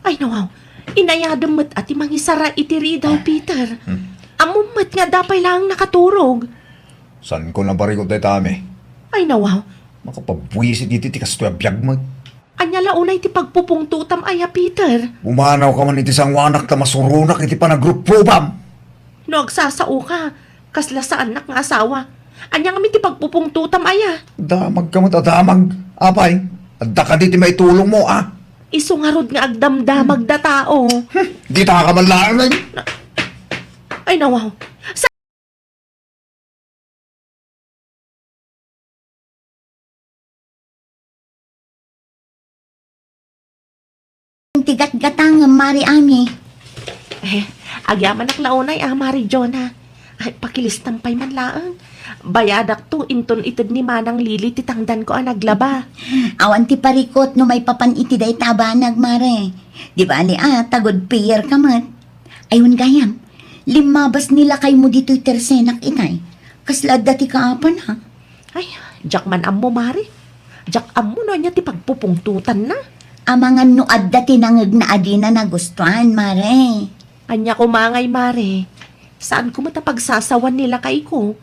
Ay nawaw, inayadam mo't ati mangisara itiri daw, Peter. Amumat nga dapay lang nakaturog. San ko na barikot day tami? Ay nawaw, Makapabwisit iti ti kastoy abiyag mo. anya launay ti pagpupungtutam aya, Peter. Umanaw ka man iti sangwanak ta masurunak iti panagroup probam. No agsasao ka, kasla sa anak nga asawa. Anya kami ti pagpupungtutam aya. Damag ka mo tadamag. Apay, adda ka di ti maitulong mo Isungarod nga agdamdamag da tao. Di ta ka man lang. Ay nawaw, Tigat-gatang Mari Ami. agyaman ak launay Mari Jonah. Ay, pakilistampay man laang. Bayadak to, inton itid ni Manang Lili titangdan ko naglaba. Awan ti parikot no may papan iti day tabanag, Mare. Di ba ni tagod payer ka mat. Ayun gayam, limabas nila kay mo dito'y tersenak inay. Kaslad dati kaapan ha. Ay, jak man ammo, Mari. Jak ammo no niya ti pagpupungtutan na. Amangan no adda tinangag na adina na gustuhan, Mare. Anya ko mangay, Mare. Saan ko matapagsasawan nila kay ko?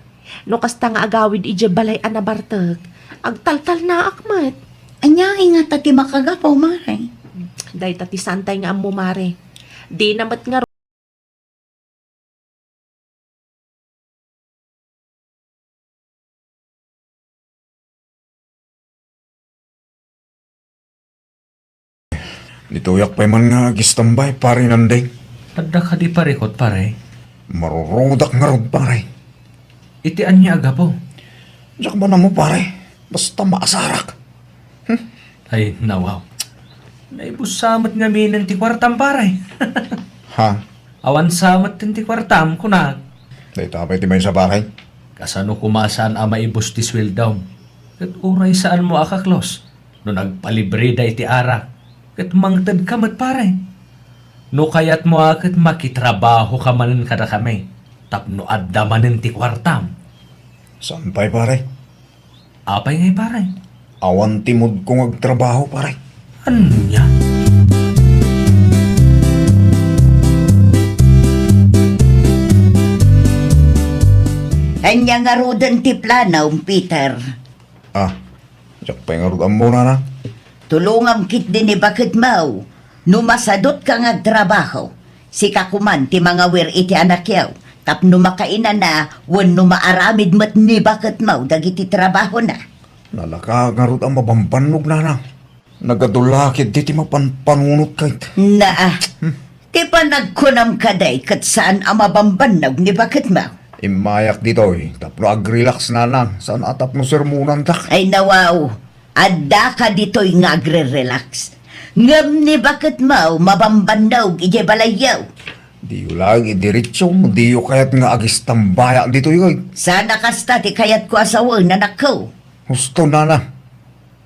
No kasta nga agawid ije balay anabartag. Agtaltal na akmat. Anya ingat ti makagapaw, Mare. Day tati santay nga ammo, Mare. Di namat nga Nituyak pa'y man nga gistambay pare nanday. Adda ka di parikot pare. Marurodak nga rod pare. Itian niya aga po. Diyak man na mo pare. Basta maasarak. Ay, nawaw. Naibus samat nga minan ti kwartam pare. Ha? Awan samat tin ti kwartam kunag. Day tapay ti may sa bakay. Kasano kumasaan ama ibus ti sweldaw. Kat uray saan mo akaklos. No nagpalibre da iti arak. Kat mangtad kamat pare. No kayat mo akat makitrabaho ka manin kada kami. Tapno adda manin ti kwartam. Sampay pare. Apay ngay pare. Awan timod kong agtrabaho pare. Anya? Anya nga rodan ti planaw, Peter. Diyak pa'y nga rod ammo na. Tulungam kit din ni bakit mau. Numasadot ka nga trabaho. Si kakuman ti mga wir iti anak yaw. Tapno makainan na wan numaaramid mat ni bakit mau dagiti trabaho na. Nalaka nga rod ang mabambanog na. Nagadulakid di ti mapanpanunot kay. Ti pa nagkunam kaday kat saan ang mabambanag ni bakit mau. Imayak dito tapno agrelax na lang. Saan atap no sermonan tak. Ay nawaw, adda ka dito'y nga agre-relax. Ngam ni bakit mau mabambandaw ije balayaw. Diyo lang idiretso. Diyo kayat nga agistambaya dito yoy. Sana kasta ti kayat ko asawa na nakaw. Gusto na.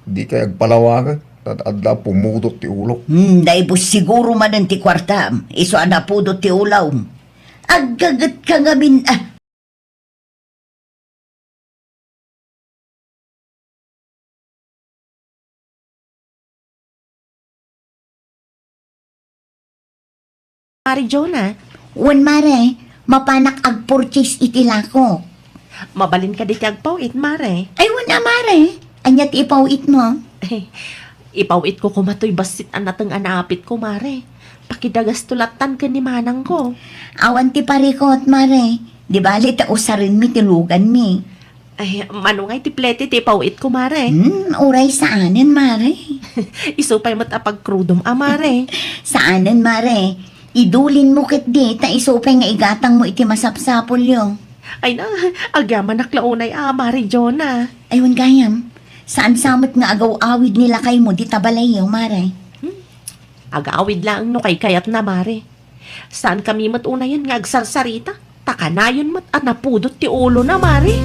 Di kay agpalawagan. Tadadla pumudot ti ulo. Naibus siguro man ang ti kwartam. Iso anapudot ti ulaw. Aggagat ka nga Mari Jonah, Wan Mare, mapanak ag-purchase iti lako. mabalin ka di kagpawit, Mare. Ay wan Mare, anyat ipawit mo. Ipawit ko kumatoy basit ang natang anaapit ko, Mare. Pakidagas tulatan ka ni Manang ko. Awan ti parikot Mare, di bali ta usarin mi tilugan mi. Ay, manungay ti plete ti ipawit ko, Mare. Uray saanin Mare. Isupay mo't apagkrudom, Mare. Saanin Mare, idulin mo kit di, ta isupay nga igatang mo iti masapsapol yung. Ay na, agyaman naklaunay, Mari Jonah. Aywan gayam, saan samot nga agaw-awid nila kay mo di tabalay yung Mare. Agawid lang no kay kayat na, Mare. Saan kami matunayan nga agsarsarita? Takanayon mat at napudot ti ulo na, Mare.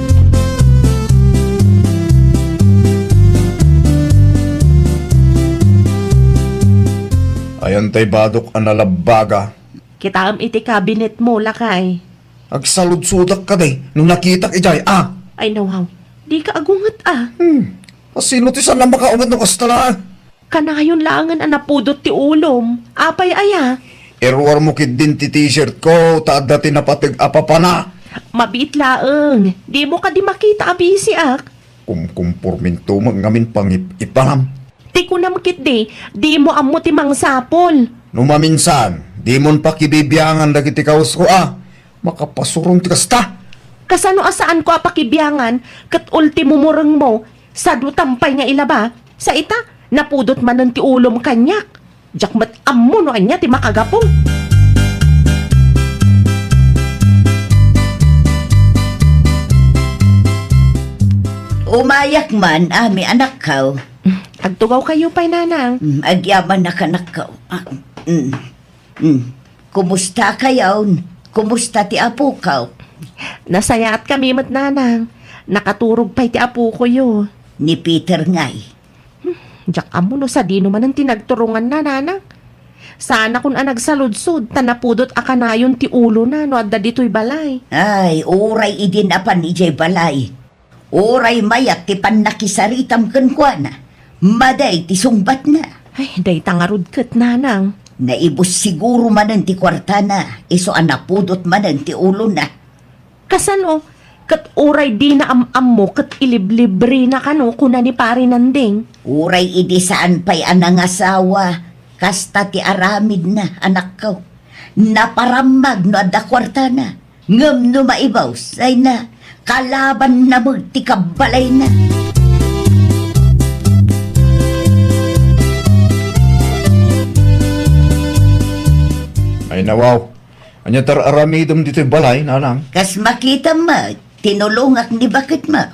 Ayan tay badok ang nalabaga. Kita iti cabinet mo, lakay. Agsalud-sudak ka day. Nung nakita ijay, Ay nawaw, di ka agungat. Sino ti saan na makaungat ng kastala? Kanayon langan ang napudot ti ulom. Apay aya. Erwar mo kid din ti t-shirt ko, taad dati napatig apapana. Mabit laeng. Di mo ka di makita abisi ak. Kumporminto ngamin pang ipanam. Ti ko namkit di mo amo ti mangsapol. Numaminsan, di mon pa kibibiyangan dagiti kaus ko Makapasurong ti kasta. Kasano asaan ko apakibyangan kat ultimo mureng mo sa dutampay nga ilaba. Sa ita, napudot man ng ti ulom kanyak. Jakmat ammo no anya ti makagapong. Umayak man, ami anak ka. Agtugaw kayo pa'y nanang. Agyaman na kanak ka. Kumusta kayaw? Kumusta ti apo ka? Nasayaat kami mat nanang. Nakaturog pa'y ti apo ko yo. Ni Peter ngay. Jak amo no sa di naman ang tinagturungan na nanang. Sana kung nagsaludsod, tanapudot akanayon ti ulo na no adda dito'y balay. Ay, uray idin apan ijay balay. Uray mayat ti panakisaritam kenkwana. Maday ti sungbat na. Ay, day tangarud kat nanang. Naibus siguro manen ti kwarta na. Iso anapudot manen ti ulo na. Kasano, kat uray di na am mo kat iliblibre na kano kuna ni pari nanding. Uray idi saan pa'y anang asawa. Kasta ti aramid na anak ko. Naparamag no adda kwarta na. Ngem no maibaw say na. Kalaban na mo ti kabalay na. Ay nawaw. Anya tar aramidom dito'y balay, nanang. Kas makita ma, tinulungak ni bakit ma.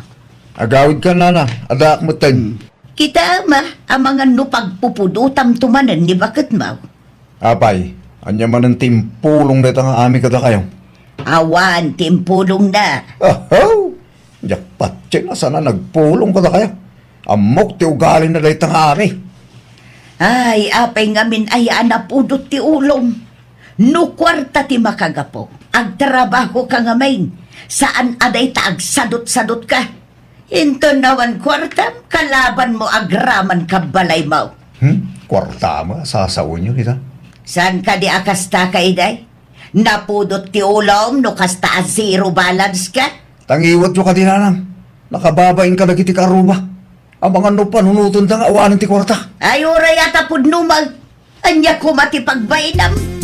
Agawid ka, nanang. Adaak mo ten. Kita ma, ang mga nupagpupudutam tumanan ni bakit ma. Apay, anya man ang timpulong dito nga ami kada kayo. Awan, timpulong na. Ahaw! Jakpat na sana nagpulong kada kayo. Amok ti ugali na dito nga ami. Ay, apay ngamin ay anapudot ti ulong. No kwarta ti makagapo. Agtrabaho ka nga main. Saan aday taag sadot-sadot ka? Into nawan kwartam, kalaban mo agraman ka balay mo. Kwarta mo, sasaon nyo kita. Saan ka di akasta ka iday? Napudot ti ulom no kasta a zero balance ka? Tangiwat nyo ka din, nanang. Nakababain ka lagi ti karuba. Ang mga panunuton ta nga awanan ti kwarta. Ay, oray ata pud numag. Anya ko matipagbainam.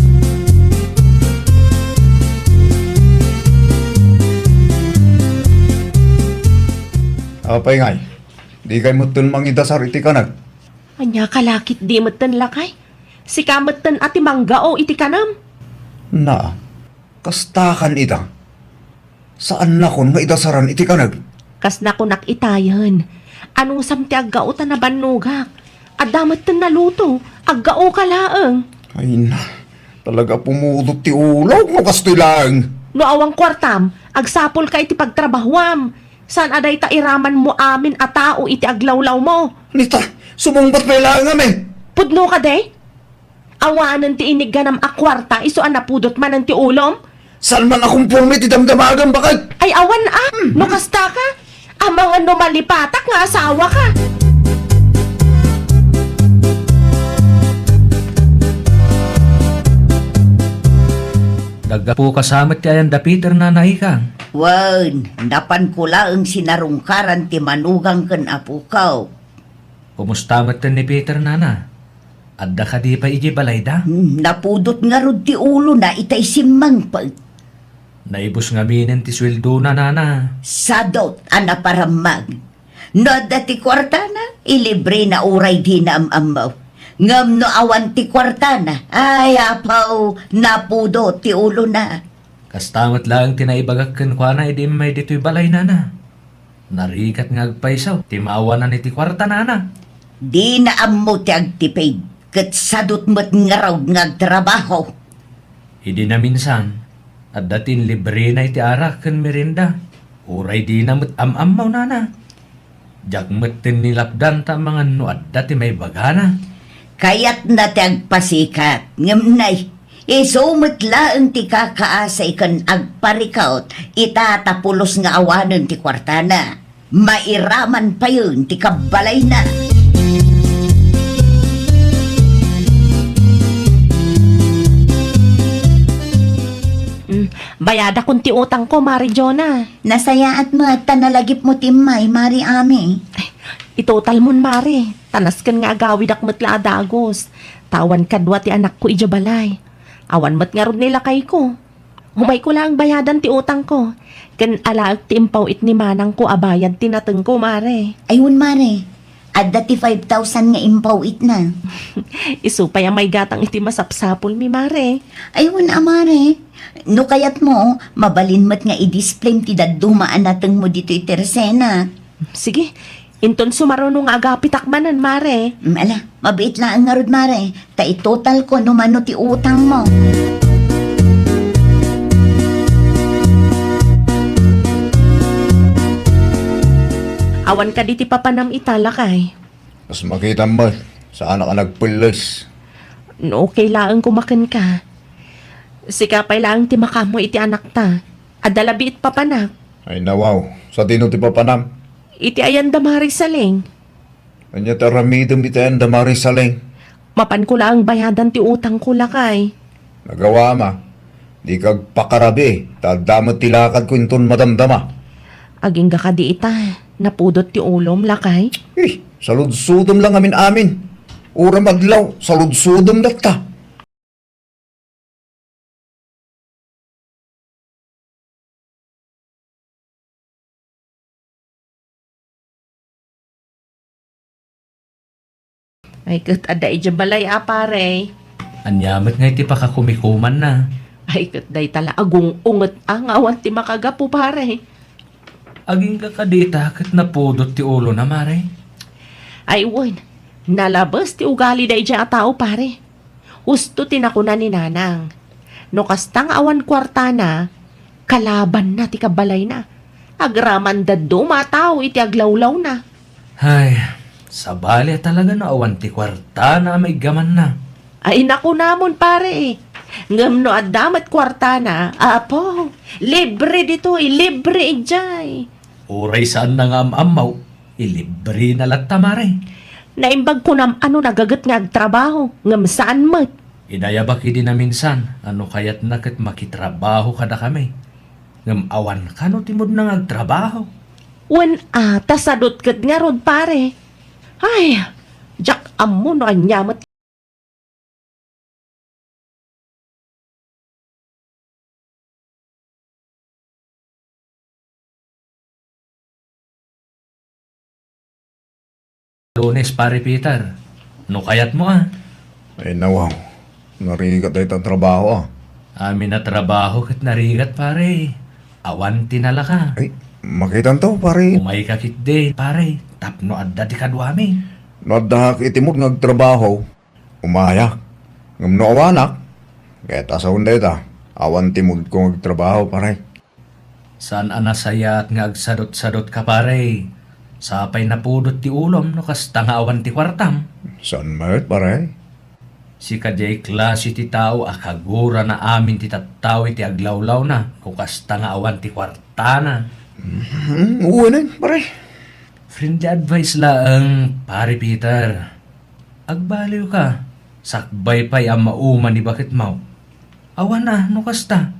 Apay ngay, di kay mo tun mangidasar iti kanag. Anya kalakit di matan lakay. Si kamatan ati manggao iti kanam. Na, kastakan ita. Saan na kon maidasaran iti kanag? Kas na ko nakitayan. Anong samti aggao ta na banugak. Adamat tan naluto. Aggao ka laeng. Ay na, talaga pumudot ti ulog mo kastoy lang. No awang kwartam, agsapol ka iti pagtrabahwam. San aday ta iraman mo amin a tao iti aglawlaw mo? Nita, sumungbat may lang amin. Pudno ka day? Awanan ti inig ganam a kwarta iso an napudot man ang ti ulom? Saan man akong pumit idamdamagan bakit? Ay awan no kasta ka? Ang mga numalipatak nga asawa ka. Dagga po kasamat ti ayan da Peter nanay kang. Wan, napan ko laeng sinarungkaran ti manugang ken apukaw. Kumusta matan ni Peter nana? Adda ka di pa iji balay da? Napudot nga rod ti ulo na itay simmang pa. Naibos nga minin ti sweldo na nana. Sadot anaparamag. No dati kwarta na, ilibre na uray di na amaw. Ngam no awan ti kwarta na, ay apaw, napudot ti ulo na. Kastamat lang tinaibagakkan kwa na edi may dito'y balay nana. Narikat nga agpaisaw, ti maawanan iti kwarta nana. Di na ammo ti agtipid, kat sadot mo't ngaraw ngagtrabaho. Idi na minsan, at datin libre na iti arak kan merinda. Uray di na mo't amamaw nana. Jak mo't tinilapdan ta mga nuad dati may bagana. Kayat na ti agpasikat, ngam nay, isumot laeng ti kakaasay kan agparikaot, itatapulos nga awanan ti kwartana. Mairaman pa yun ti kabalay na. Bayada kunti utang ko, Mari Jonah. Nasaya at mo at tanalagip mo timay, Mari Ami. Itotal mon, Mari. Tanas kan nga agawid ak matla adagos. Tawan kadwa ti anak ko ijabalay. Awan mat nga ron nila kay ko. Humay ko lang bayadan ti utang ko. Kan alaag ti impaw it ni manang ko abayan tinateng ko, Mari. Ayun, Mari. At dati 5,000 nga impaw it na. Isupay ang may gatang iti masapsapol mi, Mari. Ayun, Mari. No kayat mo, mabalin mo't nga i-display ti dadumaan nateng mo dito itersena. Sige, inton sumarunong aga pitakmanan, Mare. Ala, mabait lang nga rod, Mari. Ta itotal ko numano ti utang mo. Awan ka di ti papanam italakay. Mas makita mo, saan ka nagpulis? No, kailangan kumakan ka. Sikapay lang ti makamo iti anak ta. Adalabi it papanak. Ay nawaw, sa dino ti papanam. Iti ayan damari saling. Anya taramidom itayan damari saling. Mapan ko lang bayadan ti utang ko lakay. Nagawa ma. Di kag pakarabi, tadamot tilakad ko inton madamdama. Aging ka di ita. Napudot ti ulom lakay. Saludsudom lang amin. Ura maglaw, saludsudom dakta. Ay kat ada ijabalay apare. Anyamat nga iti pakakumikuman na. Ay kat day tala agung unget ang awan ti makagapu pare. Aging ka kadita kat napudot ti ulo na, Mare. Ay wan, nalabas ti ugali day dya tao pare. Husto tinakuna ni nanang. No kastang awan kwarta na, kalaban na ti kabalay na. Agraman daddo matao iti aglawlaw na. Ay, sabali talaga na awan ti kwarta na may gaman na. Ay naku namon pare. Ngam no adamat kwarta na, apo, libre dito, libre ijay. Uray saan na nga amaw, ilibre na latta, Mare. Naimbag ko nam ano nagagat nga agtrabaho, ngam saan mat. Idayabak idi na minsan, ano kaya't nakit makitrabaho kada kami. Ngam awan ka no timod na agtrabaho. Wen tasadot kat nga rod pare. Ay, jak amo no anyamat. Lunes, pare Peter. No kayat mo Ay nawaw, narigat ay trabaho. Amin na trabaho kat narigat, pare. Awan tinala ka. Ay, makitan to, pare. Umay ka kitde, pare. Tapno adda di kadwami. Nadahak itimod ngagtrabaho, umaya. Ngam no awanak, kaya tasawon deta, awan timod ko ngagtrabaho, pare. Saan anasaya at nga agsadot-sadot ka, pare? Sapay na pudot ti ulom no kasta nga awan ti kwartam. Saan mayot, pare? Si kajay klase ti tao akagura na amin ti tattaw iti aglawlaw na kukasta nga awan ti kwartana. Uwi na, pare. Friendly advice laang, pare Peter. Agbaliw ka. Sakbay pa'y ang mauman ni bakit mau. Awan na, no kasta.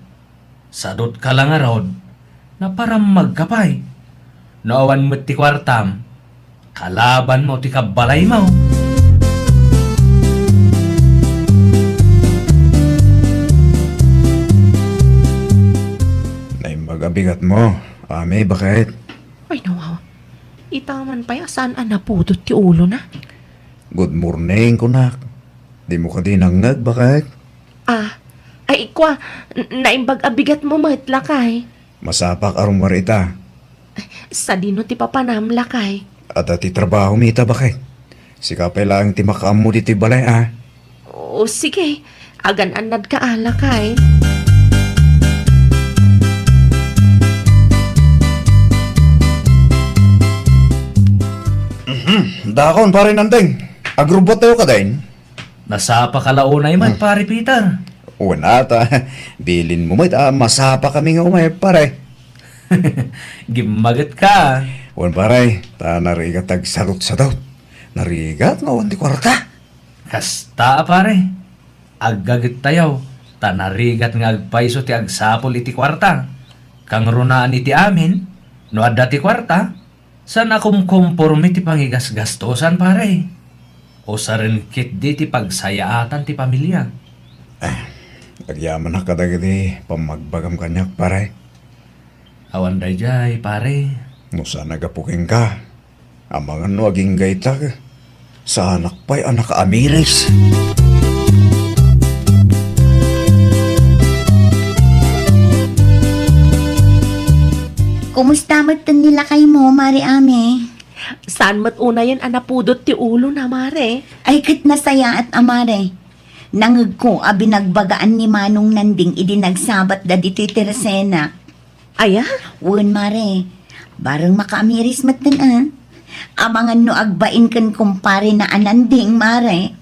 Sadot ka lang arod na parang magkapay. No awan mo ti kwartam, kalaban mo ti kabalay mo. Naimbagabigat mo. Ame, bakit? Ay nawaw, itaman pa saan napudot ti ulo na. Good morning, kunak. Di mo ka dinangag, bakit? Ay ikwa, naimbag abigat mo mahitlakay. Masapak arong marita. Sa dino ti papanam lakay. At ati trabaho mita, bakit? Sikapay lang ti makaam mo dito balay, O sige, agan anad ka alakay. Dakon, pare nandeng. Agrobot tayo ka din. Nasapa ka launay man, pare Peter. Una ta, bilin mo masapa kami nga umay, pare. Gimagat ka. Wan pare, ta narigat tagsadot sa daw. Narigat nga wan di kwarta. Kasta, pare. Agagit tayaw. Tanarigat nga agpaiso ti agsapol iti kwarta. Kang runaan iti amin, no adda ti kwarta, san akum komporme ti pangigasgastosan pare. O sarinkit di ti pagsayaatan ti pamilya. Agyaman na kadagiti pamagbagam kanyak, pare. Awan dayjay pare. Musa nagapuking ka. Amangan no aging gaytag. Sa anak pa'y anak Amiris. Kumusta matan nila kay mo, Mari Ame? Saan mat una yan anapudot ti ulo na, Mare? Ay kit nasaya at amare. Nangag ko abinagbagaan ni Manong Nanding idinagsabat da dito Teresena. Aya? Wen Mare, bareng makaamiris matan Amangan no agbain kan kumpare na ananding, Mare.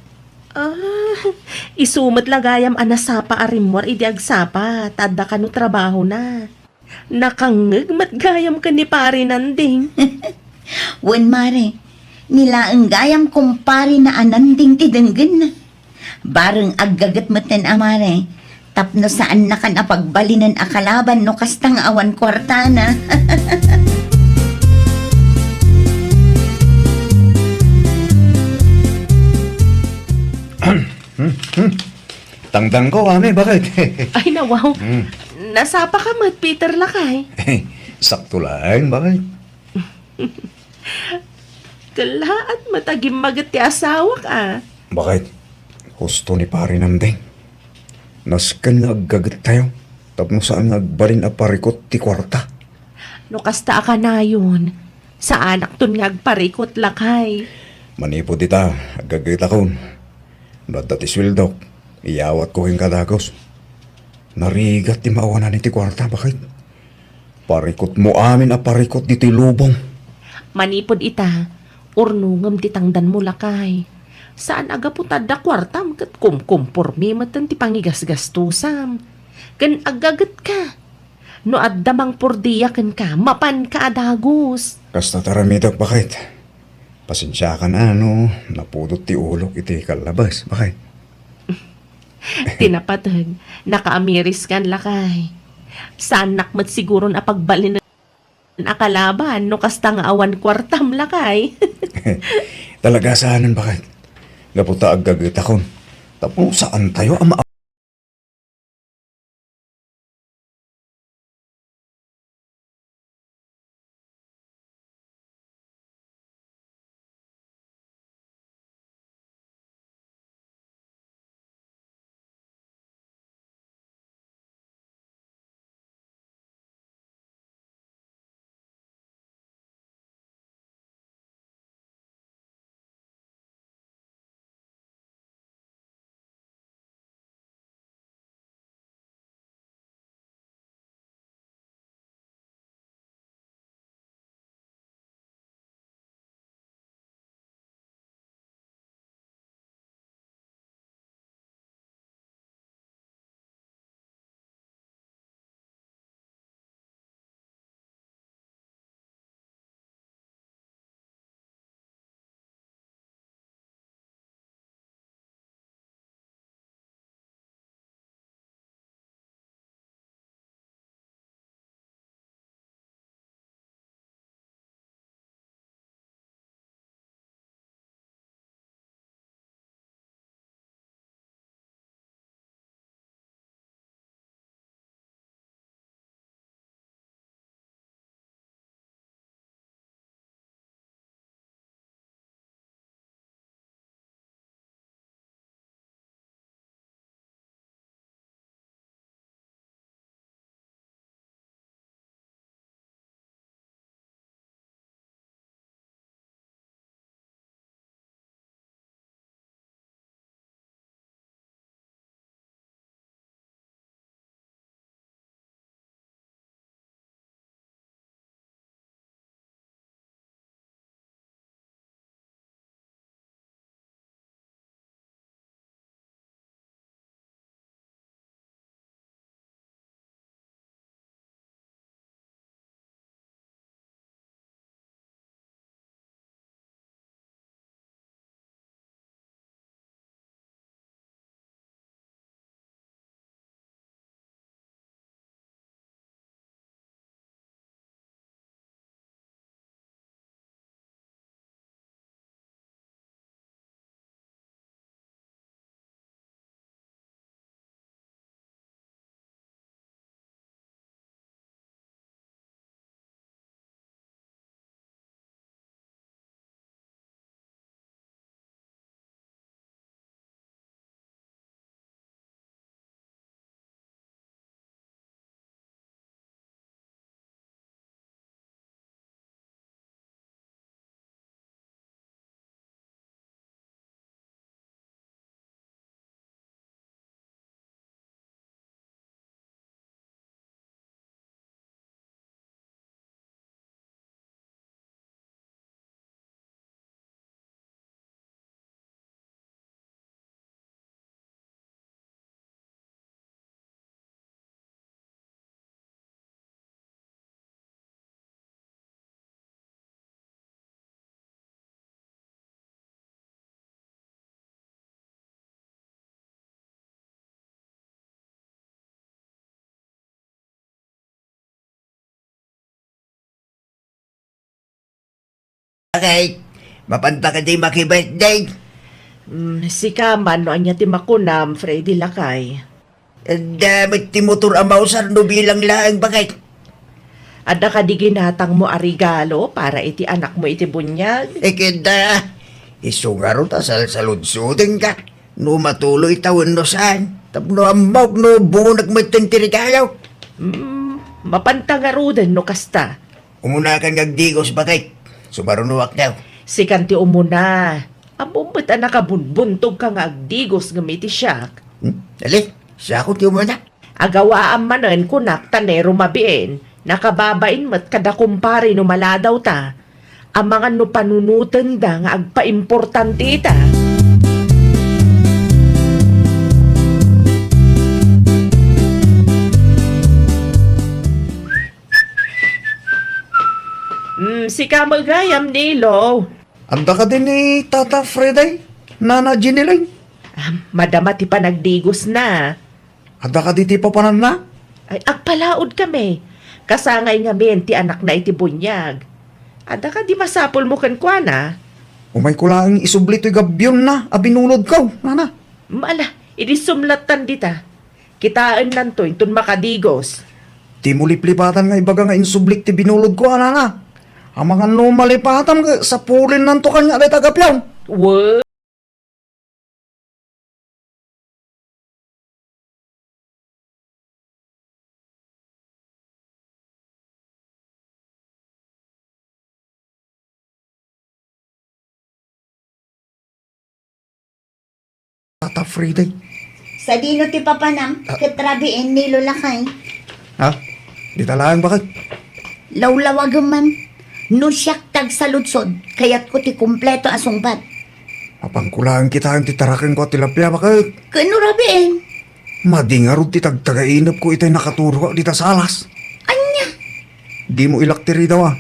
Isumat lagayam anasapa arimwar idi agsapa, tadda ka no trabaho na. Nakangeg matgayam ka ni pare nanding. Wen Mare, nila ang gayam kumpare na ananding tidenggen na. Bareng aggagat matan amare. Tapno saan na kan apagbalinan akalaban no kastang awan kwarta na. Tangdang ko, Ame, bakit? Ay nawaw, nasapa ka mat Peter Lakay. Sakto lang, bakit? Kalaat matagim magat ti asawa ka. Bakit? Husto ni pare namdeng. Naskan nga aggagat tayo. Tapno saan nga agbalin a parikot ti kwarta. No kasta ka na yun. Sa anak ton nga agparikot Lakay. Manipod ita, aggagat akon. Nada ti swildok, iyawat ko yung kadagos. Narigat ti maawanan iti kwarta, bakit? Parikot mo amin a parikot diti lubong. Manipod ita, urnungam ti tangdan mo Lakay. Saan aga putad da kwartam kat kumpormi matan ti pangigasgastusam. Kan agagat ka. No addamang pordiyakan ka, mapan ka adagos. Kasta taramidak, bakit? Pasensya ka na, napudot ti ulok iti kalabas, bakit? Tinapatag, nakaamiris kan Lakay. Saan nakmat siguro na pagbalin akalaban no kasta nga awan kwartam Lakay. Talaga saanan, bakit? Napunta aggagat akon. Tapos saan tayo ama Okay, mapanta ka di maki-birthday. Si Kaman, no, anya ti makunam, Freddy Lakay. Damit ti motor amausar no bilang laang bagay. Ada ka di ginatang mo arigalo para iti anak mo iti bunyag. Keda, isungaro ta saludsutin ka. No matuloy tawon no saan. Tapno amok no bunag matang tirikayaw. Mapantangaruden no kasta. Umuna kang gagdigos bagay. Sumarunuak daw. Si kanti umuna. Abumbet ang nakabunbuntog ka nga agdigos ngamiti siya. Dali, sakot yung muna. Agawaan manen kunak tanero mabiin. Nakababain mat kada kumpari no maladaw ta. Ang mga no panunutan da nga agpa-importante ita. Si Kamal Gayam Nilo. Anda ka din ni Tata Freday, Nana Giniling. Madama ti panagdigos na. Anda ka di ti papanan na. Ay, agpalaod kami. Kasangay nga men ti anak na iti bunyag. Ada ka di masapol mo kan kwa na. Umay ko lang isublit to'y gabyon na, abinunod ko, Nana. Maala, inisumlatan dita. Kitaan nanto, itun makadigos. Di mo liplipatan nga ibaga nga insublik ti binulod ko, Nana. Ang mga numalipatan nga sa pulin nanto kanya ay tagapyaw. What? Tata Freday. Sa dino ti papanam, katrabiin ni Lulakay. Ha? Di talaan bakit? Lawlawag man. No siyak tag sa lutsod, kaya't ko ti kumpleto asungpat. Mapangkulaan kita ang titarakin ko at tilapya bakit? Kano rabiin? Madingarod ti tagtagainap ko itay nakaturo di ta sa alas. Anya? Di mo ilaktiri daw ah.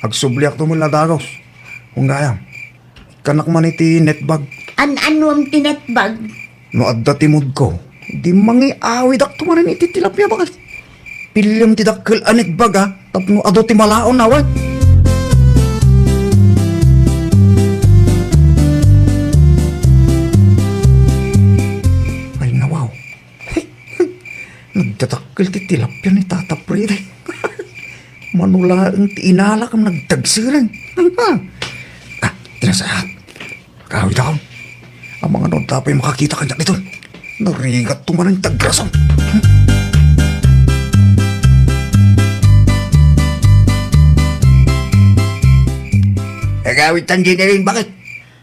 Agsubliak to mo na dagos. Kung gayam. Kanak man iti netbag. An-anuam tinetbag? No adda timod ko. Di mangi awid ak tumarin iti tilapya bakit? Pilyam ti dakkel anetbag ah. Tapno ado ti malaon na wag. Ay nawaw. Nagdatakkel ti tilapya ni Tata Pride. Manulaang ti inala kang nagtagsiran. Tinasahat. Kawit ako. Ang mga noon tapay makakita kanya nito. Narigat tumanan tagrasong. Agawit ang giniling bakit?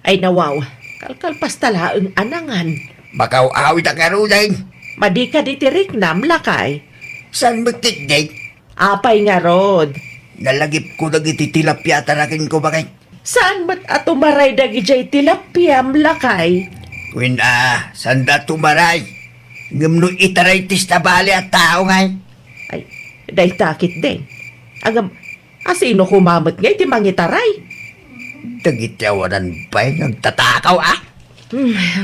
Ay nawaw, kalkalpas talaang anangan. Bakaw awit ang karunay. Madi ka di tirik nam lakay. San magtikdik? Apay nga rod. Nalagip ko nagititilapya tarakin ko bakit? Saan ba't atumaray dagi jay tilapyam lakay? When sanda tumaray. Ngam no itaray tis tabali at tao ngay. Ay, day takit din. Agam, asino kumamot nga iti mangitaray? Dagityawanan pa'y nagtatakaw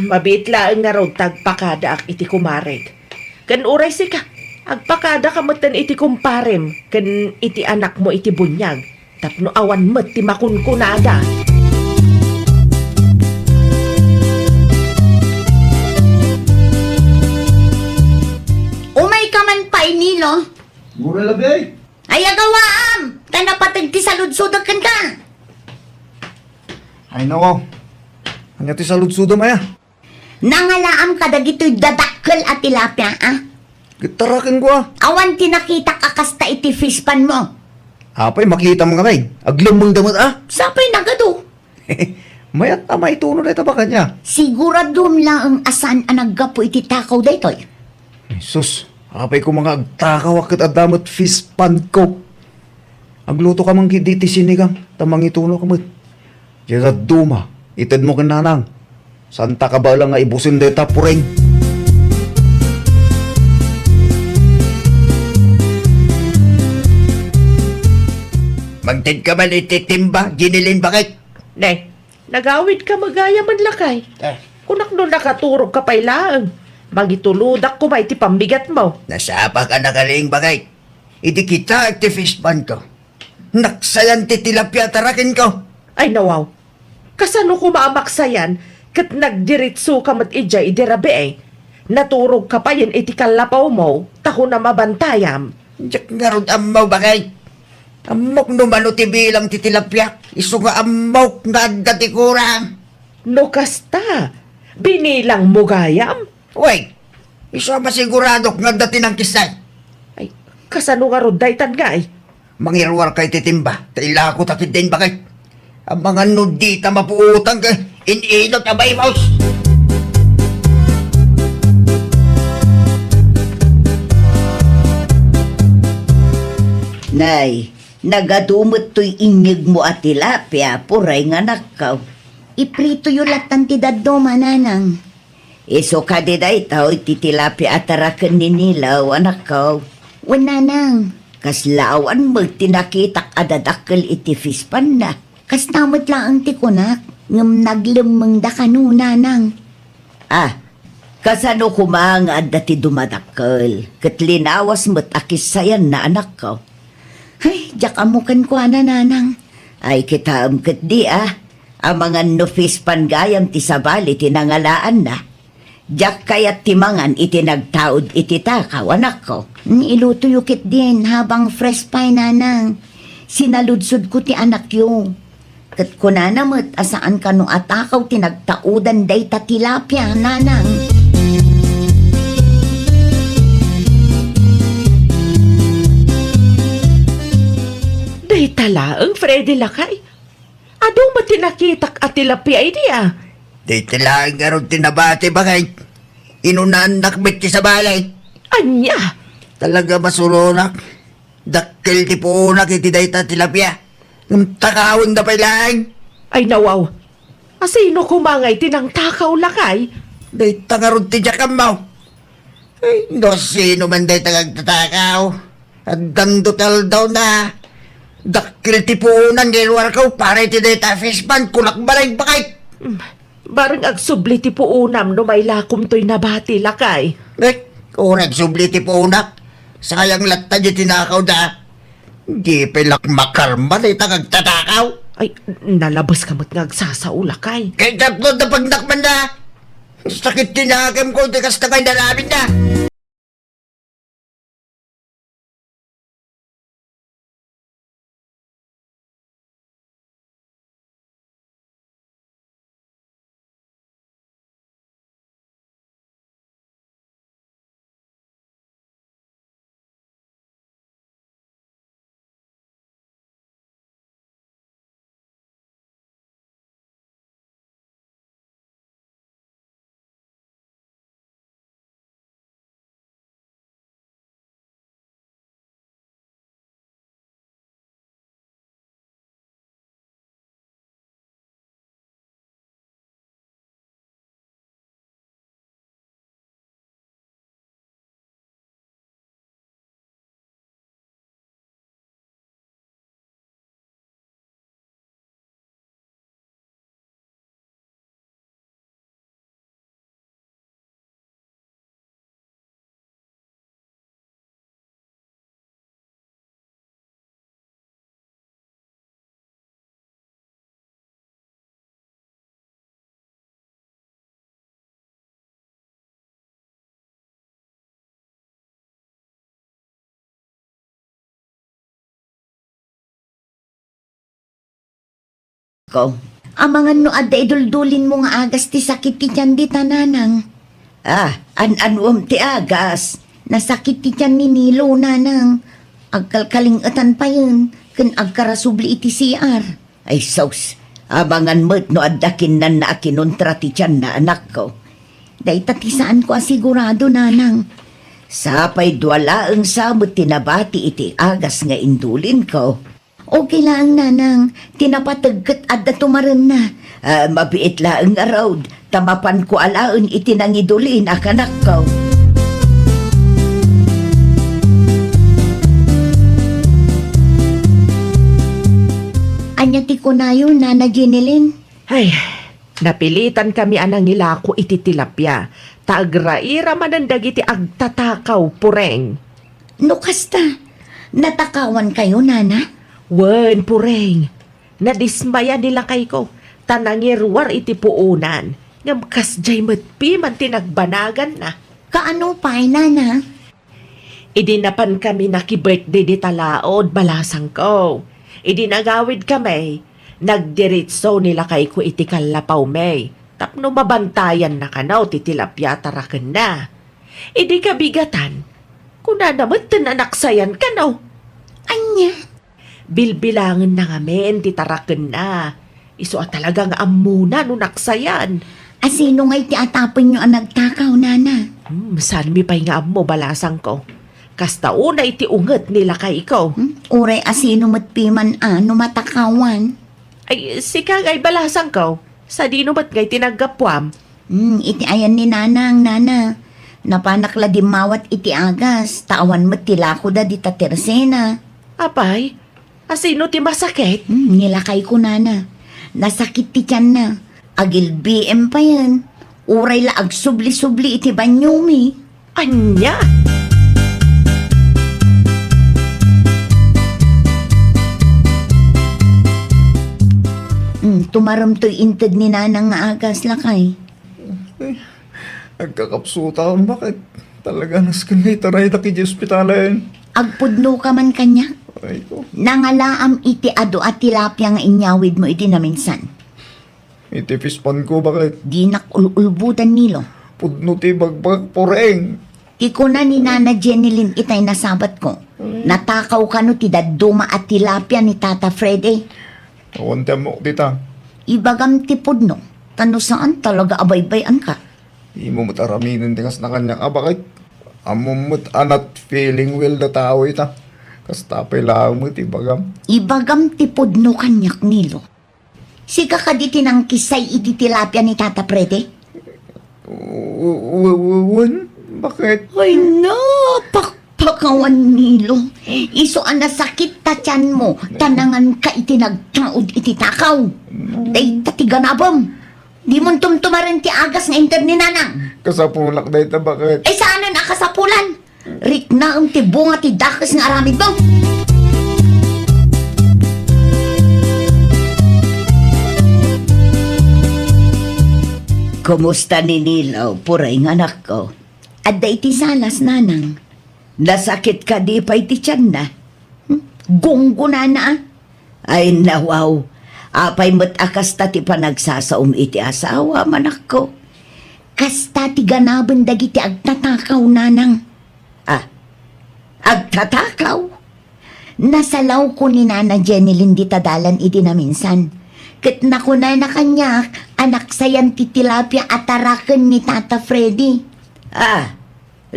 Mabitla nga rod tagpakada ak iti kumareg. Kan uray sika, agpakada ka matan iti kumparem, kan iti anak mo iti bunyag. Tapno awan met ti makunkunada. Umay ka man pa inilo. Mura labi. Ay agawaam! Tanapatag ti saludsudag kan ka. Ay nawaw. Anya ti saludsudo maya. Nangalaam ka dagito'y dadakkel at tilapia, Gitarakin ko ah. Awan tinakita kakasta iti fishpan mo. Apay makita mo nga may. Aglamang damot ah. Sapay nagado. Mayat tamay tuno na ito ba kanya? Siguradum lang ang asan ang naggapo iti takaw daytoy. Sus, apay ko mga agtakaw akit adamot fish pan ko. Agluto ka mang kiditi sinigang, tamang ituno ka mo. Diyaga duma, itad mo kananang. Santa ka ba lang nga ibusin deta pureng? Magtid ka man ititimba, ginilin bakit? Nay, nagawid ka magaya man lakay. Kunak no nakaturog ka pa'y laang. Magituludak ko may ti pambigat mo. Nasapa ka na kaling bakit? Idi kita activist ban ko. Naksayan ti tilapia tarakin ko. Ay nawaw, kasano ko maamaksayan kat nagdiritso ka mat ija idirabe eh. Naturog ka pa yan iti kalapaw mo, tako na mabantayam. Jak nga ron amaw bakay. Amok no mano ti bilang titilapya. Iso nga amok nga dati kurang. No kasta, binilang mo gayam? Uy, iso masigurado nga dati ng kisay. Ay, kasano nga ron daytan nga eh. Mangirwar kay titimba. Taila ko takit din bakay. Ang mga nudita mapuutang ka. Inilot na bay mouse. Nay, nagadumot to'y inyig mo at tilapia, puray nga nakaw. Iprito yung latantidad do mananang. Iso ka di day tao iti tilapia at tarakan ni nilaw, anak ko. Wananang. Kaslawan mo tinakitak adadakkel iti fispan na. Kas tamot lang ang tikunak. Ngam naglemeng da kanunanang. Ah, kasano kumang adda ti dumadakkel. Katlinawas mo't akisayan na anak ko. Ay, jak amukan ko nanang. Ay kita ket di ang mga nufis pangayam ti sabali tinangalaan na. Diyak kayat timangan iti nagtaod iti takaw, anak ko. Iluto yukit din habang fresh pa nanang. Sinaludsod ko ti anak yung. Kat kunanamot asaan ka no atakaw tinagtaudan day ta tilapia nanang. Day tala ang Freddy Lakay. Adong ba tinakitak at tilapia idea? Di tila nga ron tinabati bakay. Inunan nakbit ti sa balay. Anya? Talaga masurunak. Dakil ti puunak iti dayta tilapia. Ng takawin na pailang. Ay nawaw. Asino kumangay tinang takaw Lakay? Dayta nga ron ti jakamaw. Ay, no sino man dayta agtatakaw. At dandutal daw na. Dakil ti puunan gilwar ko para iti dayta fishpan kulak balay bakay. Barang agsubli ti puunam no may lakom to'y nabati Lakay. Kurag subli ti puunak. Sayang latta di tinakaw da. Di pilak makarma dayta agtatakaw. Ay, nalabas ka mo't ngagsasaw Lakay. Kaya tatlo na pagnakman na. Sakit tinakam ko, di kas na kayo nalamin na. Ko. Amangan no adda iduldulin mo nga agas ti sakit ti tiyan di tananang. An-anwam ti agas. Nasakit ti tiyan ni Nilo nanang. Agkalkalingatan pa yun. Kan agkarasubli iti CR. Ay sos, abangan mo't no addakin nan na akinuntra ti tiyan na anak ko. Day tatisaan ko asigurado nanang. Sapay dwala ang samot tinabati iti agas nga indulin ko. Okay lang nanang. Tinapatagkat adda tumaran na. Mabiit laang araw, tamapan ko alaon iti nang idulin akanak ko. Anya ti ko na yun, Nana Ginilin. Ay, napilitan kami anang nilako iti tilapia. Taagraira manandag iti agtatakaw pureng. No kasta, natakawan kayo, Nana? Wen pureng. Nadismaya nila kay ko. Tanangirwar iti puunan. Ngam kasjay matpi man tinagbanagan na. Kaano pa'y, nana? Idinapan kami naki-birthday di talaod, balasang ko. Idinagawid kami. Nagdiritso nila kay ko iti kalapaw may. Tapno mabantayan na kanaw titilapya taraken na. Idi kabigatan. Kuna naman tinanaksayan kanaw. Anya? Bilbilangan na ngamen titaraken na. Iso at talagang amuna no naksayan. Asino nga'y ti atapon nyo ang nagtakaw, nana? Saan mi pa'y nga mo balasang ko. Kasta una iti unget nila kay ikaw. Uray asino matpiman no matakawan. Ay, si kagay balasang ko. Sa dino ba't ngay tinagapwam? Iti ayan ni nanang, nana. Napanakla di mawat iti agas. Tawan matila ko da di tatersena. Apay, asino ti masakit? Nilakay ko, nana. Nasakit ti tiyan na. Agil BM pa yan. Uray la ag subli-subli iti banyumi. Anya? Tumaram to'y inted ni nanang nga agas lakay. Agkakapsutan, bakit? Talaga naskan ngay taray na kiji ospitalen. Agpudno ka man kanya. Ay ko. Nangalaam iti ado at tilapia nga inyawid mo iti naminsan. Itipispan ko, bakit? Di nakululbutan nilo. Pudno ti bagbag poreng. Iko na ni Nana Jenilyn itay nasabat ko. Natakaw ka no ti daduma at tilapia ni Tata Freddy. Awante mo, tita. Ibagam ti pudno. Tano saan talaga abaybayan ka? Di mo mataraminin tingas na kanya ka, bakit? Amumot anat feeling well na tao ita. Kastapay lang mo, tibagam. Ibagam ti pudno kanyak nilo. Sika ka di tinang kisay iti tilapia ni Tata Freddy? Wan? Bakit? Ay na, pakpakawan nilo. Iso ang nasakit ta tiyan mo, tanangan ka iti nagtaod iti takaw. Day tatiganabom. Di mo tumtumarin ti agas nga inter ni nanang. Kasapulak na ita, bakit? Ay saan na nakasapulan? Rik na ang ti bunga ti dakas nga aramid mo. Kumusta ni Nilaw, puray ng anak ko? Adda iti salas, nanang. Nasakit ka di pa iti tiyan na? Gunggo na na. Ay nawaw, apay mo't akas ta ti panagsasaum iti asawa, manak ko. Kasta ti ganaban dagiti agtatakaw, nanang. Agtatakaw? Nasalaw ko ni Nana Jenilyn di tadalan iti na minsan. Kat nakunay na kanyak, anak sayan ti tilapia ataraken ni Tata Freddy.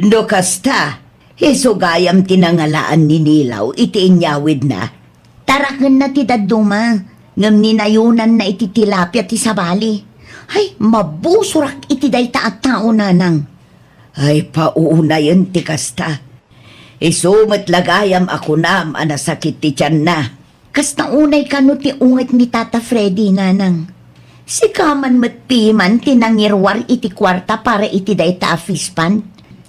No kasta, isugayam tinangalaan ni Nilaw, iti inyawid na. Taraken na ti daduma, ngam ninayunan na iti tilapia ti sabali. Ay, mabusurak iti dayta at tao, nanang. Ay pauunayan ti kasta. Isumat lagayam ako nam anasakit ti tiyan na. Kasta unay kano ti ungit ni Tata Freddy, nanang. Si kaman matpiman tinangirwar iti kwarta para iti dayta afispan.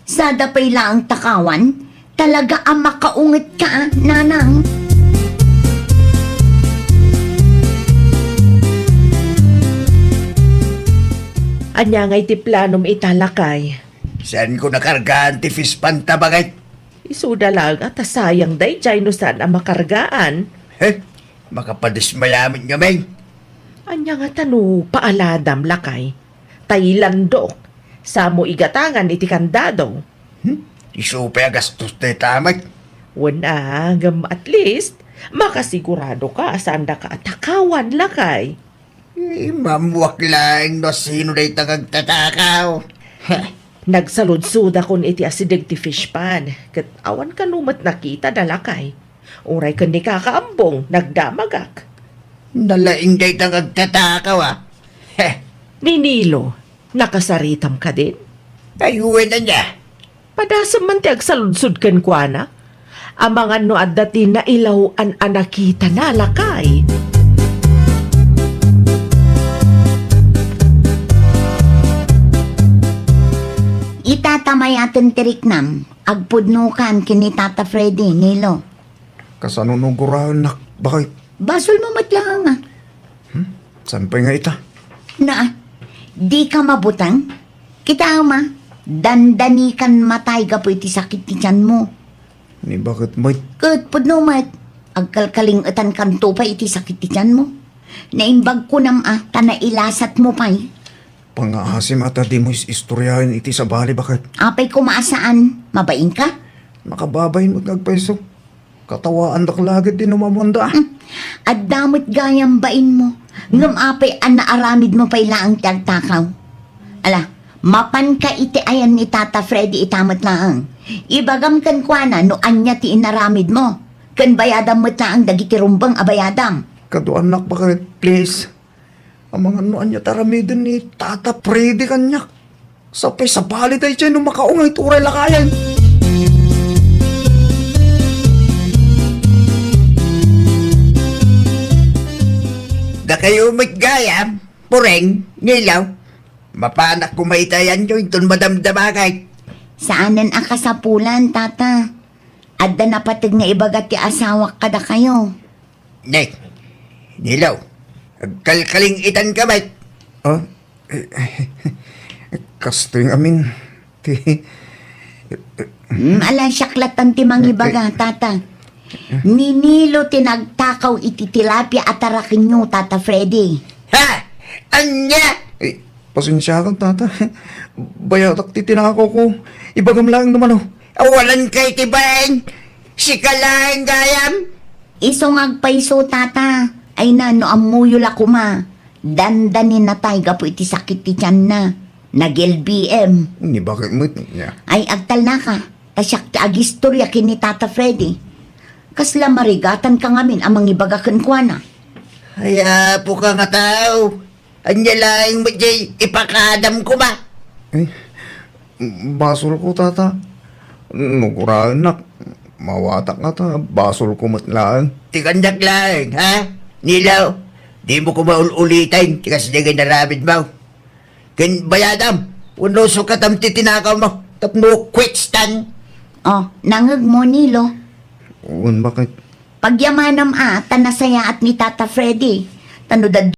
Sada pay laang takawan, talaga ang makaungit ka, nanang. Anya ngay ti planom italakay. Saan ko nakargaan ti fispan ta, bakit? Isuda lang at sayang day jay no saan ang makargaan. Makapadismayamin nga, Meng. Anya nga tanu paaladam lakay. Tailandok. Samo igatangan iti kandado. Isupe agastos na tamat. Wana, gam at least, makasigurado ka saan da ka atakawan lakay. Mamuwak lang no sino na itang agtatakaw. Nagsaludsuda kon iti asidig ti fish pan. Kat awan ka numat nakita da lakay. Uray ka ni kakaambong, nagdamagak. Nalaing na itang agtatakaw, Ni Nilo, nakasaritam ka din? Ayuwi na niya. Padasam man ti agsaludsud ken kuana. Amangan no at dati na ilaw an anakita na lakay. Itatamay atin tiriknam, agpudnukan kini Tata Freddy, Nilo. Kasanunugurahan nak, bakit? Basol mo matlang ah. Sampay nga ita. Na, di ka mabutang? Kita ma, dandani kan matay ka po iti sakit ti tiyan mo. Ni bakit may Kat punumat, agkalkaling etan kan tupay iti sakit ti tiyan mo. Naimbag ko nam tana ilasat mo pa'y. pangahasim ata di mo istoryahin iti sa bali bakit? Apay kumaasaan, mabaing ka? Makababayin mo't nagpaiso. Katawaan dak lagit din umamanda. At damot gayang bain mo. Ngam apay anaaramid mo pa'y laang tagtakaw. Ala, mapan ka iti ayan ni Tata Freddy itamat laang. Ibagam kan kwa na no anya ti inaramid mo. Kan bayadam mo laang dagiti rumbang abayadam. Kado anak bakit, please. Ang mga ano anya taramidin ni Tata Freddy kanyak. Sapay sa bali tayo siya nung makaungay turay lakayan. Da kayo maggayam, pureng, nilaw. Mapanak kumaitayan nyo, itong madamdamagay. Saanan ang kasapulan, Tata? Adda napatig nga ibagat ti asawa kada kayo. Nek, nilaw. Agkalkaling itan ka ba? Ah, kasting amin. Ti, Ala syaklatan ti mangibaga, Tata. Ninilo tinagtakaw iti tilapia at tarakin nyo, Tata Freddy. Ha? Anya? pasensya ka, tata. Bayatak titinako ko. Ibagam lang naman, oh. Awalan kay tibain. Sikalain gayam. Isong agpaiso, Tata. Ay na, no amuyo la kuma. Dandanin na tayo gapo iti sakit ti tiyan na. Nag-LBM. Ni bakit mo niya? Ay agtal na ka. Tasyak ti agistorya kini Tata Freddy. Kasla marigatan ka ngamin amang ibagakan kwa na. Haya po ka nga tao. Anya lang mo jay ipakadam ko ba? Eh, basol ko, tata. Nuguraan nak. Mawatak nga ta. Basol ko matlaan. Tikandak lang, ha? Nilaw, di mo ko maulitin. Tikas di ka naramid mo. Kin bayadam, uno so katam titinakaw mo. Tapno quitstan. Oh, nangag mo nilo. Un bakit? Pagyamanam tanasaya at ni Tata Freddy. Tanudad